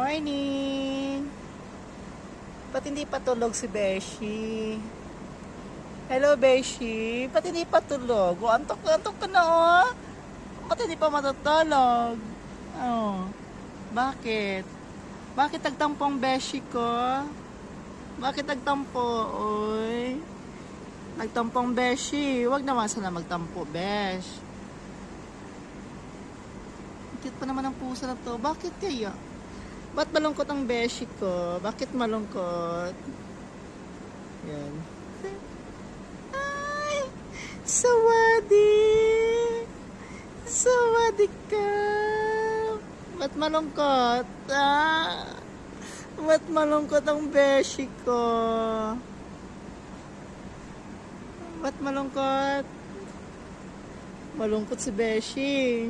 Morning! Ba't hindi pa tulog si Beshi? Hello, Beshi. Ba't hindi pa tulog? O, antok ka na, oh. Ba't hindi pa matutulog? Oh. Bakit? Bakit nagtampong Beshi ko? Bakit nagtampo? Oy. Nagtampong Beshi. Huwag naman sana magtampo, Besh. Cute pa naman ang pusa na to. Bakit kaya? Ba't malungkot ang Beshi ko? Bakit malungkot? Yan. Ay! Sawadi! Sawadi ka! Ba't malungkot? Ah! Ba't malungkot ang Beshi ko? Ba't malungkot? Malungkot si Beshi.